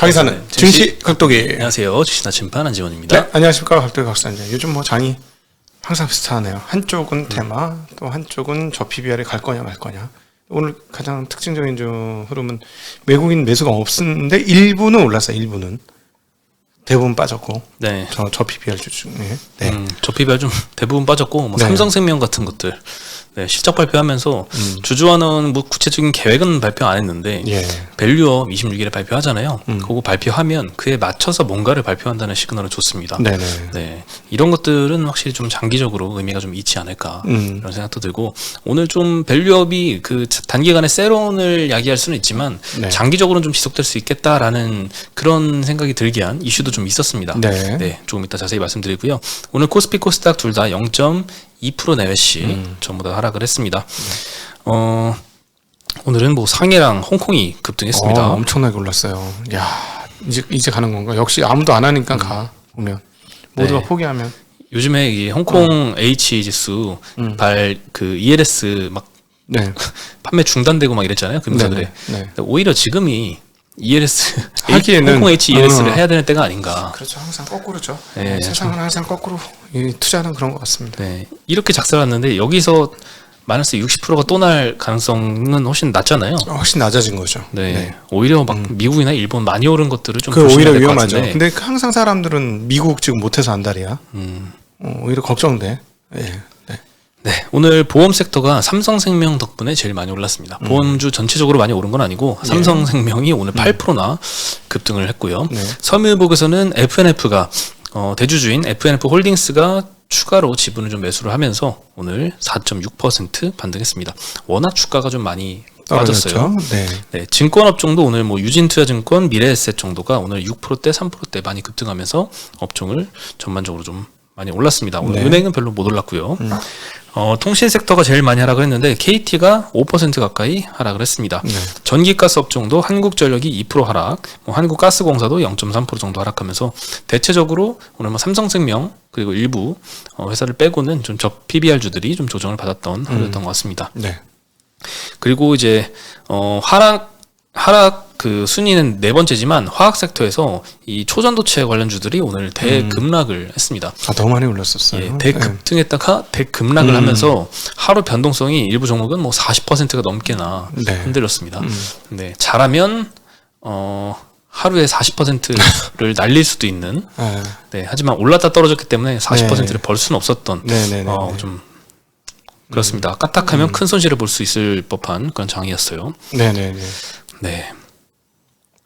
강의사는 증시 각도기. 안녕하세요. 주식나 침판 한지원입니다. 네, 안녕하십니까. 각도기 각사입니다. 요즘 뭐 장이 항상 비슷하네요. 한쪽은 테마, 또 한쪽은 저 PBR에 갈 거냐 말 거냐. 오늘 가장 특징적인 좀 흐름은 외국인 매수가 없었는데 일부는 올랐어요. 일부는 대부분 빠졌고. 네. 저 PBR 주 중에. 네. 저 PBR 좀 대부분 빠졌고, 뭐 네. 삼성생명 같은 것들. 네, 실적 발표하면서 주주와는 뭐 구체적인 계획은 발표 안 했는데 예. 밸류업 26일에 발표하잖아요. 그거 발표하면 그에 맞춰서 뭔가를 발표한다는 시그널은 좋습니다. 네네. 네, 이런 것들은 확실히 좀 장기적으로 의미가 좀 있지 않을까 이런 생각도 들고, 오늘 좀 밸류업이 그 단기간에 세론을 야기할 수는 있지만 네. 장기적으로는 좀 지속될 수 있겠다라는 그런 생각이 들게 한 이슈도 좀 있었습니다. 네. 네, 조금 이따 자세히 말씀드리고요. 오늘 코스피 코스닥 둘 다 0.2% 내외씩 전부 다 하락을 했습니다. 오늘은 뭐 상해랑 홍콩이 급등했습니다. 엄청나게 올랐어요. 야, 이제 가는 건가? 역시 아무도 안 하니까 가 보면 모두가 네. 포기하면. 요즘에 이 홍콩 H 지수 그 ELS 막 네. 판매 중단되고 막 이랬잖아요, 금융사들이. 네. 오히려 지금이 ELS 하기에는 홍콩 H ELS를 해야 되는 때가 아닌가. 그렇죠. 항상 거꾸로죠. 네, 세상은 항상 거꾸로 투자는 그런 것 같습니다. 네, 이렇게 작살났는데 여기서 마이너스 60%가 또 날 가능성은 훨씬 낮잖아요. 훨씬 낮아진 거죠. 네, 오히려 막 미국이나 일본 많이 오른 것들을 좀 그 조심해야 오히려 될 것 위험하죠. 같은데. 근데 항상 사람들은 미국 지금 못해서 안달이야. 오히려 걱정돼. 네. 네, 오늘 보험 섹터가 삼성생명 덕분에 제일 많이 올랐습니다. 보험주 전체적으로 많이 오른 건 아니고 삼성생명이 오늘 8%나 급등을 했고요. 네. 섬유보에서는 FNF가 대주주인 FNF 홀딩스가 추가로 지분을 좀 매수를 하면서 오늘 4.6% 반등했습니다. 워낙 주가가 좀 많이 빠졌어요. 네. 네, 증권업종도 오늘 뭐 유진투자증권, 미래에셋 정도가 오늘 6%대, 3%대 많이 급등하면서 업종을 전반적으로 좀 많이 올랐습니다. 오늘 네. 은행은 별로 못 올랐고요. 통신 섹터가 제일 많이 하락을 했는데 KT가 5% 가까이 하락을 했습니다. 네. 전기가스 업종도 한국전력이 2% 하락, 뭐 한국가스공사도 0.3% 정도 하락하면서 대체적으로 오늘 뭐 삼성생명 그리고 일부 회사를 빼고는 좀 저 PBR주들이 좀 조정을 받았던 하루였던 것 같습니다. 네. 그리고 이제 하락 그 순위는 네 번째지만 화학 섹터에서 이 초전도체 관련주들이 오늘 대급락을 했습니다. 너무 많이 올랐었어요. 예, 대급등했다가 대급락을 하면서 하루 변동성이 일부 종목은 뭐 40%가 넘게나 네. 흔들렸습니다. 네, 잘하면 하루에 40%를 날릴 수도 있는. 네, 하지만 올랐다 떨어졌기 때문에 40%를 벌 수는 없었던. 좀 그렇습니다. 까딱하면 큰 손실을 볼 수 있을 법한 그런 장이었어요. 네네네. 네.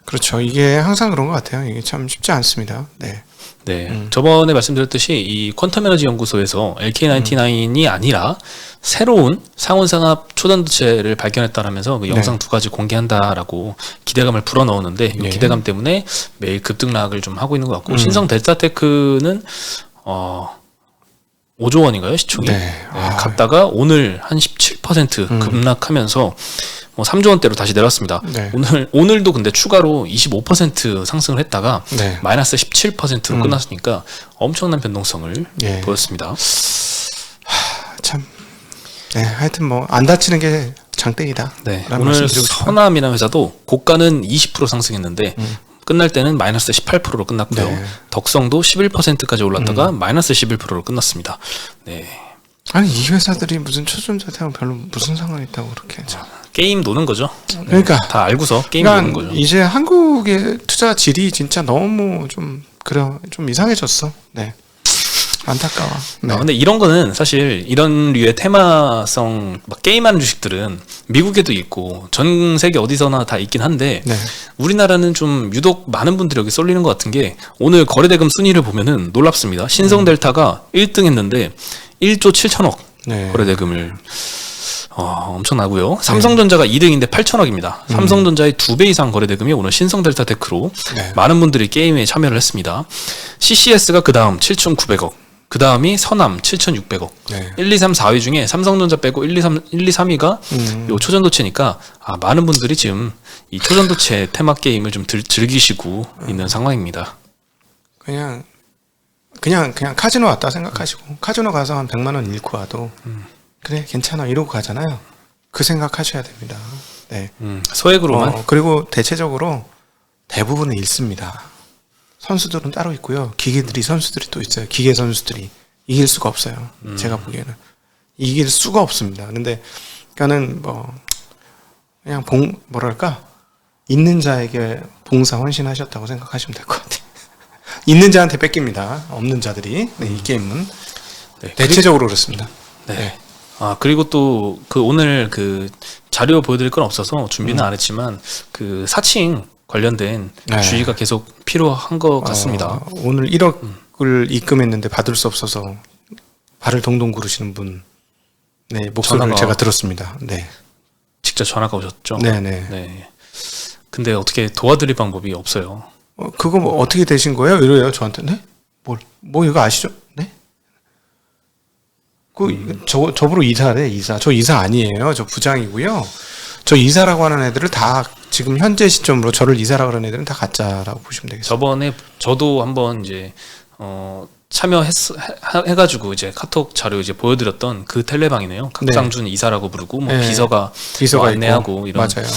그렇죠. 이게 항상 그런 것 같아요. 이게 참 쉽지 않습니다. 네. 네. 저번에 말씀드렸듯이 이 퀀텀 에너지 연구소에서 LK99이 아니라 새로운 상온산업 초전도체를 발견했다라면서 그 영상 두 가지 공개한다라고 기대감을 불어넣었는데 이 기대감 때문에 매일 급등락을 좀 하고 있는 것 같고, 신성 델타테크는 5조 원인가요? 시총이? 갔다가 오늘 한 17% 급락하면서 뭐 3조 원대로 다시 내렸습니다. 네. 오늘도 근데 추가로 25% 상승을 했다가 마이너스 17%로 끝났으니까 엄청난 변동성을 보였습니다. 참. 네, 하여튼 뭐 안 다치는 게 장땡이다. 네. 오늘 서남이라는 회사도 고가는 20% 상승했는데 끝날 때는 마이너스 18%로 끝났고요. 덕성도 11%까지 올랐다가 마이너스 11%로 끝났습니다. 네. 아니 이 회사들이 무슨 초전자태하고 별로 무슨 상관이 있다고 그렇게. 게임 노는 거죠. 그러니까 다 알고서 게임 노는 거죠. 이제 한국의 투자 질이 진짜 너무 좀 이상해졌어. 네. 안타까워. 네. 근데 이런 거는 사실 이런 류의 테마성 막 게임하는 주식들은 미국에도 있고 전 세계 어디서나 다 있긴 한데 우리나라는 좀 유독 많은 분들이 여기 쏠리는 것 같은 게, 오늘 거래대금 순위를 보면은 놀랍습니다. 신성델타가 1등 했는데 1조 7천억 거래대금을 엄청나고요. 삼성전자가 2등인데 8천억입니다. 삼성전자의 2배 이상 거래대금이 오늘 신성델타테크로 많은 분들이 게임에 참여를 했습니다. CCS가 그 다음 7,900억, 그 다음이 서남 7,600억. 1, 2, 3, 4위 중에 삼성전자 빼고 1, 2, 3위가 요 초전도체니까 많은 분들이 지금 이 초전도체 테마 게임을 좀 즐기시고 있는 상황입니다. 그냥 카지노 왔다 생각하시고, 카지노 가서 한 100만 원 잃고 와도 그래 괜찮아 이러고 가잖아요. 그 생각하셔야 됩니다. 네. 소액으로만. 그리고 대체적으로 대부분은 잃습니다. 선수들은 따로 있고요. 기계들이 선수들이 또 있어요. 기계 선수들이 이길 수가 없어요. 제가 보기에는 이길 수가 없습니다. 근데 그러니까는 뭐 그냥 뭐랄까 있는 자에게 봉사 헌신하셨다고 생각하시면 될 것 같아요. 있는 자한테 뺏깁니다. 없는 자들이. 네, 이 게임은 대체적으로 그렇습니다. 네. 아, 그리고 또 그 오늘 그 자료 보여드릴 건 없어서 준비는 안 했지만 그 사칭 관련된 주의가 계속 필요한 것 같습니다. 오늘 1억을 입금했는데 받을 수 없어서 발을 동동 구르시는 분, 네, 목소리를 제가 들었습니다. 네. 직접 전화가 오셨죠? 네네. 네. 근데 어떻게 도와드릴 방법이 없어요. 그거 뭐 어떻게 되신 거예요? 이래요 저한테. 네? 뭐 이거 아시죠? 네? 저보러 이사래, 이사. 저 이사 아니에요. 저 부장이고요. 저 이사라고 하는 애들을 다 지금 현재 시점으로 저를 이사라고 하는 애들은 다 가짜라고 보시면 되겠습니다. 저번에 저도 한번 이제 참여해가지고 이제 카톡 자료 이제 보여드렸던 그 텔레방이네요. 각장준 이사라고 부르고 뭐 비서가 안내하고 이런 맞아요.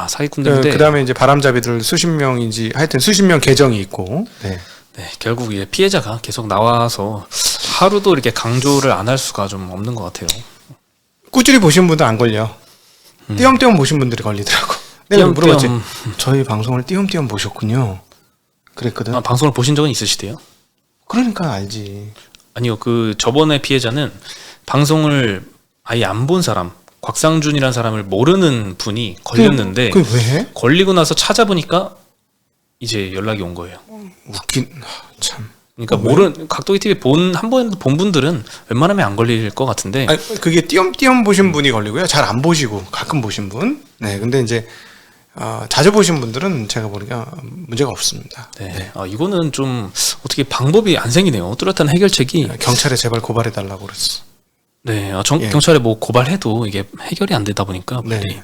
사기꾼들인데 그다음에 이제 바람잡이들 수십 명인지 하여튼 수십 명 계정이 있고. 네. 네, 결국 이제 피해자가 계속 나와서 하루도 이렇게 강조를 안 할 수가 좀 없는 것 같아요. 꾸준히 보신 분도 안 걸려. 띄엄띄엄 보신 분들이 걸리더라고. 내가 물어봤지. 저희 방송을 띄엄띄엄 보셨군요. 그랬거든. 방송을 보신 적은 있으시대요? 그러니까 알지. 아니요, 그 저번에 피해자는 방송을 아예 안 본 사람, 곽상준이라는 사람을 모르는 분이 걸렸는데 그게 왜 해? 걸리고 나서 찾아보니까 이제 연락이 온 거예요. 웃긴 참. 그러니까 각도기 TV 한 번 본 분들은 웬만하면 안 걸릴 것 같은데. 아니, 그게 띄엄띄엄 보신 분이 걸리고요. 잘 안 보시고 가끔 보신 분. 네, 근데 이제 자주 보신 분들은 제가 보니까 문제가 없습니다. 네. 이거는 좀 어떻게 방법이 안 생기네요. 뚜렷한 해결책이. 경찰에 제발 고발해 달라고 그랬어. 네, 경찰에 뭐 고발해도 이게 해결이 안 되다 보니까 분들이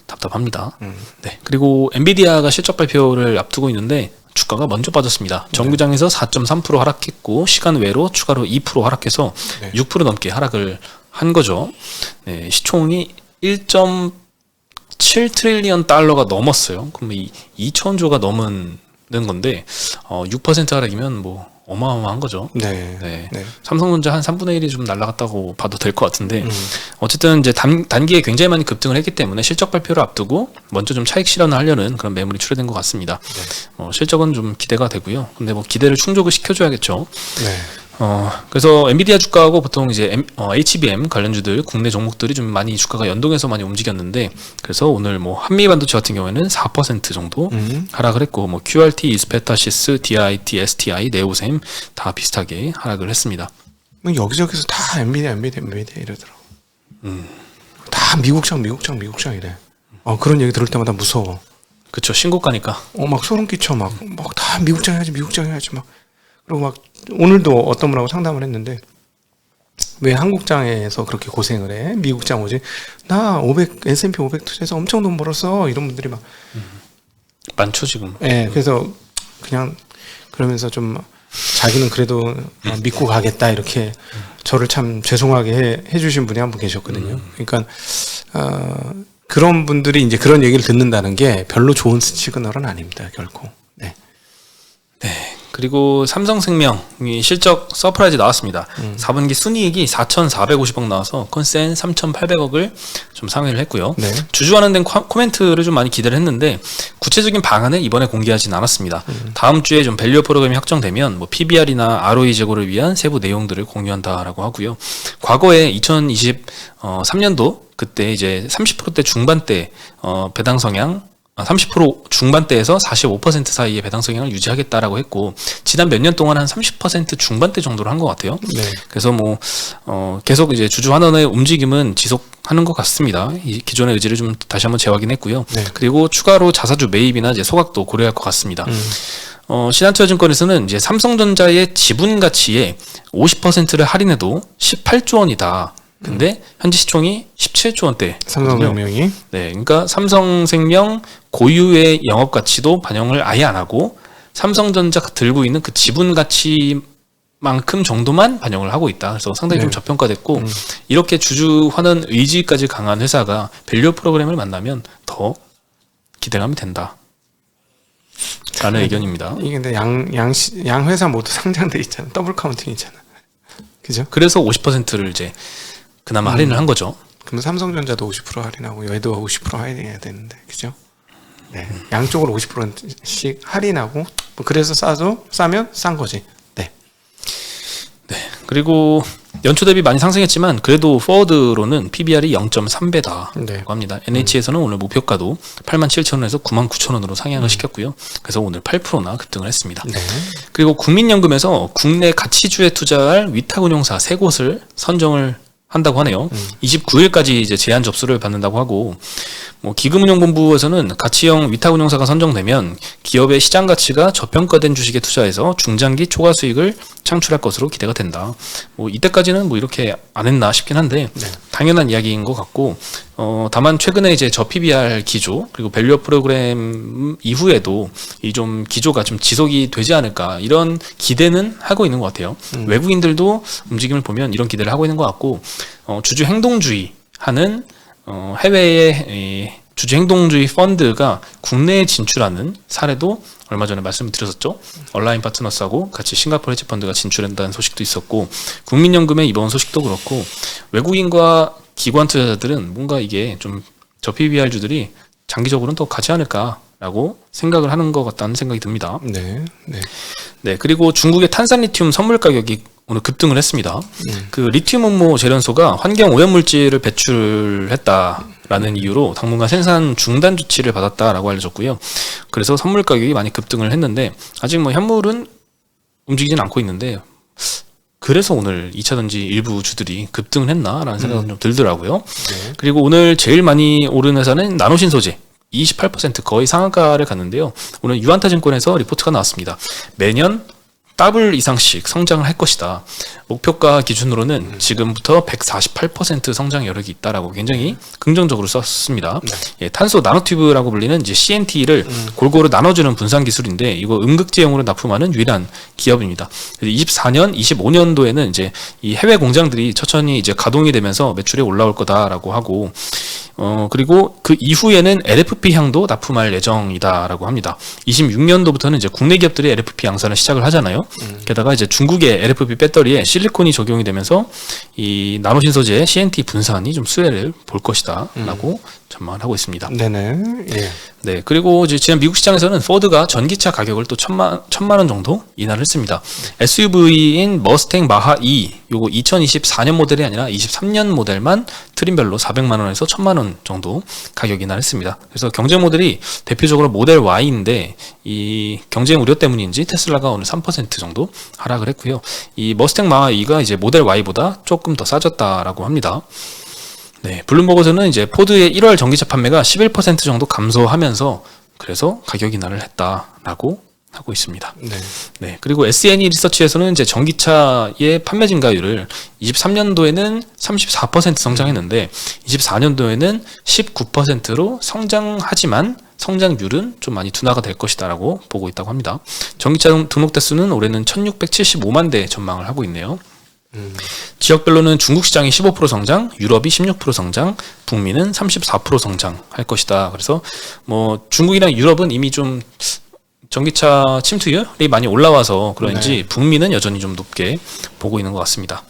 답답합니다. 네. 그리고 엔비디아가 실적 발표를 앞두고 있는데 주가가 먼저 빠졌습니다. 정규장에서 4.3% 하락했고 시간 외로 추가로 2% 하락해서 6% 넘게 하락을 한 거죠. 네, 시총이 1.7 트릴리언 달러가 넘었어요. 그럼 2천조가 넘는 건데 6% 하락이면 뭐 어마어마한 거죠. 네. 삼성전자 한 3분의 1이 좀 날아갔다고 봐도 될 것 같은데 어쨌든 이제 단기에 굉장히 많이 급등을 했기 때문에 실적 발표를 앞두고 먼저 좀 차익 실현을 하려는 그런 매물이 출현된 것 같습니다. 실적은 좀 기대가 되고요. 근데 뭐 기대를 충족을 시켜줘야겠죠. 네. 그래서 엔비디아 주가하고 보통 이제 HBM 관련주들 국내 종목들이 좀 많이 주가가 연동해서 많이 움직였는데 그래서 오늘 뭐 한미반도체 같은 경우에는 4% 정도 하락을 했고 뭐 QRT, 이스페타시스, DIT, STI, 네오셈 다 비슷하게 하락을 했습니다. 여기저기서 다 엔비디아 이러더라고. 다 미국장 이래. 그런 얘기 들을 때마다 무서워. 그쵸, 신고가니까. 막 소름 끼쳐 막 다 미국장 해야지 막. 그리고 막 오늘도 어떤 분하고 상담을 했는데 왜 한국장에서 그렇게 고생을 해? 미국장 오지? 나 S&P 500 투자해서 엄청 돈 벌었어. 이런 분들이 막 많죠 지금. 네, 그래서 그냥 그러면서 좀 자기는 그래도 믿고 가겠다 이렇게 저를 참 죄송하게 해주신 분이 한 분 계셨거든요. 그러니까 그런 분들이 이제 그런 얘기를 듣는다는 게 별로 좋은 시그널은 아닙니다, 결코. 네. 그리고 삼성생명이 실적 서프라이즈 나왔습니다. 4분기 순이익이 4,450억 나와서 컨센 3,800억을 좀 상회를 했고요. 주주환원 된 코멘트를 좀 많이 기대를 했는데 구체적인 방안을 이번에 공개하진 않았습니다. 다음 주에 좀 밸류 프로그램이 확정되면 뭐 PBR이나 ROE 제고를 위한 세부 내용들을 공유한다라고 하고요. 과거에 2023년도 그때 이제 30%대 중반대 배당 성향 30% 중반대에서 45% 사이의 배당 성향을 유지하겠다라고 했고 지난 몇 년 동안 한 30% 중반대 정도로 한 것 같아요. 그래서 뭐 계속 이제 주주 환원의 움직임은 지속하는 것 같습니다. 이 기존의 의지를 좀 다시 한번 재확인했고요. 그리고 추가로 자사주 매입이나 이제 소각도 고려할 것 같습니다. 신한투자증권에서는 이제 삼성전자의 지분 가치의 50%를 할인해도 18조 원이다. 근데 현재 시총이 17조 원대. 삼성생명이. 네, 그러니까 삼성생명 고유의 영업 가치도 반영을 아예 안 하고 삼성전자가 들고 있는 그 지분 가치만큼 정도만 반영을 하고 있다. 그래서 상당히 좀 저평가됐고 이렇게 주주 환원 의지까지 강한 회사가 밸류 프로그램을 만나면 더 기대감이 된다. 라는 의견입니다. 이게 근데 양 회사 모두 상장돼 있잖아. 더블 카운팅 있잖아. 그죠? 그래서 50%를 이제 그나마 할인을 한 거죠. 그럼 삼성전자도 50% 할인하고 얘도 50% 할인해야 되는데, 그죠? 네, 양쪽으로 50%씩 할인하고 뭐 그래서 싸면 싼 거지. 네. 네. 그리고 연초 대비 많이 상승했지만 그래도 포워드로는 PBR이 0.3배다라고 네. 합니다. NH에서는 오늘 목표가도 87,000원에서 99,000원으로 상향을 시켰고요. 그래서 오늘 8%나 급등을 했습니다. 네. 그리고 국민연금에서 국내 가치주에 투자할 위탁운용사 3곳을 선정을 한다고 하네요. 29일까지 이제 제한 접수를 받는다고 하고, 뭐 기금운용본부에서는 가치형 위탁운용사가 선정되면 기업의 시장 가치가 저평가된 주식에 투자해서 중장기 초과 수익을 창출할 것으로 기대가 된다. 뭐 이때까지는 뭐 이렇게 안 했나 싶긴 한데 네. 당연한 이야기인 것 같고, 다만 최근에 이제 저 PBR 기조 그리고 밸류업 프로그램 이후에도 이 좀 기조가 좀 지속이 되지 않을까 이런 기대는 하고 있는 것 같아요. 외국인들도 움직임을 보면 이런 기대를 하고 있는 것 같고, 주주 행동주의 하는 해외의 주주 행동주의 펀드가 국내에 진출하는 사례도 얼마 전에 말씀을 드렸었죠. 얼라인 파트너스하고 같이 싱가포르 헤지 펀드가 진출한다는 소식도 있었고, 국민연금의 이번 소식도 그렇고, 외국인과 기관 투자자들은 뭔가 이게 좀 저 PBR주들이 장기적으로는 더 가지 않을까라고 생각을 하는 것 같다는 생각이 듭니다. 네. 네. 네, 그리고 중국의 탄산 리튬 선물 가격이 오늘 급등을 했습니다. 그 리튬 음모 재련소가 환경 오염 물질을 배출했다라는 이유로 당분간 생산 중단 조치를 받았다라고 알려졌고요. 그래서 선물 가격이 많이 급등을 했는데 아직 뭐 현물은 움직이진 않고 있는데, 그래서 오늘 2차전지 일부 주들이 급등을 했나라는 생각은 좀 들더라고요. 네. 그리고 오늘 제일 많이 오른 회사는 나노신소재 28% 거의 상한가를 갔는데요. 오늘 유한타증권에서 리포트가 나왔습니다. 매년 더블 이상씩 성장을 할 것이다. 목표가 기준으로는 지금부터 148% 성장 여력이 있다라고 굉장히 긍정적으로 썼습니다. 예, 탄소 나노튜브라고 불리는 이제 CNT를 골고루 나눠주는 분산 기술인데, 이거 음극재용으로 납품하는 유일한 기업입니다. 24년, 25년도에는 이제 이 해외 공장들이 천천히 이제 가동이 되면서 매출이 올라올 거다라고 하고, 그리고 그 이후에는 LFP 향도 납품할 예정이다라고 합니다. 26년도부터는 이제 국내 기업들이 LFP 양산을 시작을 하잖아요. 게다가 이제 중국의 LFP 배터리에 실리콘이 적용이 되면서 이 나노신소재의 CNT 분산이 좀 수혜를 볼 것이다라고 전망을 하고 있습니다. 네네. 예. 네, 그리고 이제 지난 미국 시장에서는 포드가 전기차 가격을 또 천만 원 정도 인하를 했습니다. SUV인 머스탱 마하 2, 요거 2024년 모델이 아니라 23년 모델만 트림별로 400만 원에서 1000만 원 정도 가격 인하를 했습니다. 그래서 경쟁 모델이 대표적으로 모델 Y인데, 이 경쟁 우려 때문인지 테슬라가 오늘 3% 정도 하락을 했고요. 이 머스탱 마하 2가 이제 모델 Y보다 조금 더 싸졌다라고 합니다. 네, 블룸버그에서는 이제 포드의 1월 전기차 판매가 11% 정도 감소하면서 그래서 가격 인하를 했다라고 하고 있습니다. 네. 네, 그리고 SNE 리서치에서는 이제 전기차의 판매 증가율을 23년도에는 34% 성장했는데 24년도에는 19%로 성장하지만 성장률은 좀 많이 둔화가 될 것이다라고 보고 있다고 합니다. 전기차 등록 대수는 올해는 1675만 대 전망을 하고 있네요. 지역별로는 중국 시장이 15% 성장, 유럽이 16% 성장, 북미는 34% 성장할 것이다. 그래서 뭐 중국이랑 유럽은 이미 좀 전기차 침투율이 많이 올라와서 그런지 네. 북미는 여전히 좀 높게 보고 있는 것 같습니다.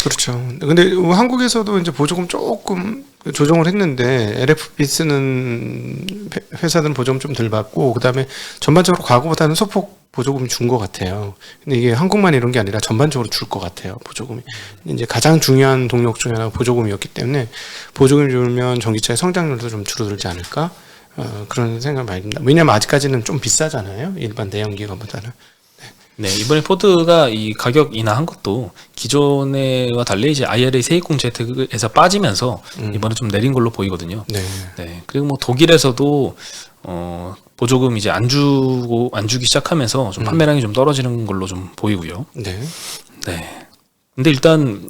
그렇죠. 근데 한국에서도 이제 보조금 조금 조정을 했는데 LFP 쓰는 회사들은 보조금 좀 덜 받고, 그다음에 전반적으로 과거보다는 소폭 보조금 준 것 같아요. 근데 이게 한국만 이런 게 아니라 전반적으로 줄 것 같아요. 보조금이 이제 가장 중요한 동력 중에 하나가 보조금이었기 때문에 보조금 줄면 전기차의 성장률도 좀 줄어들지 않을까, 그런 생각 많이 듭니다. 왜냐하면 아직까지는 좀 비싸잖아요. 일반 내연기관보다는. 네, 이번에 포드가 이 가격 인하한 것도 기존에와 달리 이제 IRA 세액공제 혜택에서 빠지면서 이번에 좀 내린 걸로 보이거든요. 네. 네, 그리고 뭐 독일에서도 보조금 이제 안 주기 시작하면서 좀 판매량이 좀 떨어지는 걸로 좀 보이고요. 네. 네. 근데 일단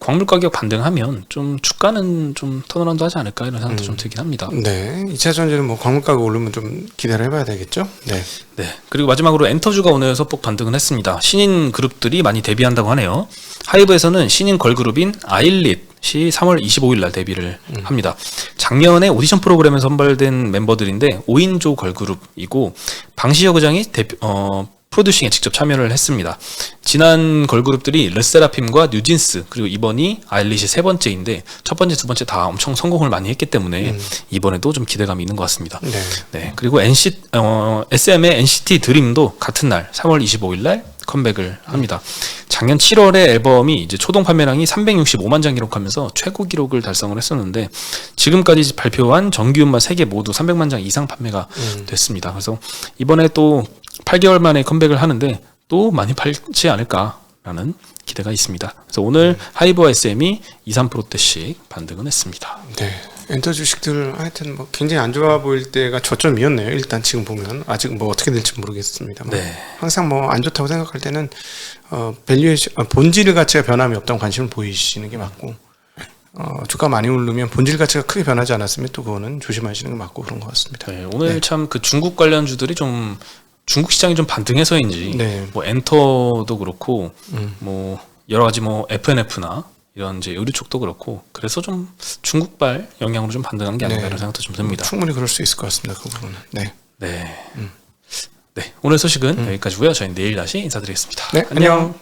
광물 가격 반등하면 좀 주가는 좀 턴어라운드 하지 않을까 이런 생각도 좀 들긴 합니다. 네. 2차 전지는 뭐 광물 가격 오르면 좀 기대를 해봐야 되겠죠. 네. 네. 그리고 마지막으로 엔터주가 오늘 소폭 반등을 했습니다. 신인 그룹들이 많이 데뷔한다고 하네요. 하이브에서는 신인 걸그룹인 아일릿이 3월 25일 날 데뷔를 합니다. 작년에 오디션 프로그램에 선발된 멤버들인데 5인조 걸그룹이고 방시혁 의장이 프로듀싱에 직접 참여를 했습니다. 지난 걸그룹들이 르세라핌과 뉴진스 그리고 이번이 아일리시 세 번째인데 첫 번째, 두 번째 다 엄청 성공을 많이 했기 때문에 이번에도 좀 기대감이 있는 것 같습니다. 네. 네, 그리고 SM의 NCT 드림도 같은 날 3월 25일 날 컴백을 합니다. 작년 7월에 앨범이 이제 초동 판매량이 365만 장 기록하면서 최고 기록을 달성을 했었는데 지금까지 발표한 정규 음반 3개 모두 300만 장 이상 판매가 됐습니다. 그래서 이번에 또 8개월 만에 컴백을 하는데 또 많이 팔지 않을까라는 기대가 있습니다. 그래서 오늘 하이브와 SM이 2, 3%대씩 반등은 했습니다. 네. 엔터 주식들 하여튼 뭐 굉장히 안 좋아 보일 때가 저점이었네요. 일단 지금 보면 아직 뭐 어떻게 될지 모르겠습니다. 네. 항상 뭐 안 좋다고 생각할 때는 밸류에이션 본질 가치가 변함이 없다는 관심을 보이시는 게 맞고 주가 많이 오르면 본질 가치가 크게 변하지 않았으면 또 그거는 조심하시는 게 맞고 그런 것 같습니다. 네, 오늘 참 그 중국 관련주들이 좀 중국 시장이 좀 반등해서인지 네. 뭐 엔터도 그렇고 뭐 여러 가지 뭐 FNF나 이런 이제 의류 쪽도 그렇고 그래서 좀 중국발 영향으로 좀 반등한 게 아닌가라는 생각도 좀 듭니다. 충분히 그럴 수 있을 것 같습니다. 그 부분은. 네. 네. 네. 오늘 소식은 여기까지고요. 저희는 내일 다시 인사드리겠습니다. 네. 안녕.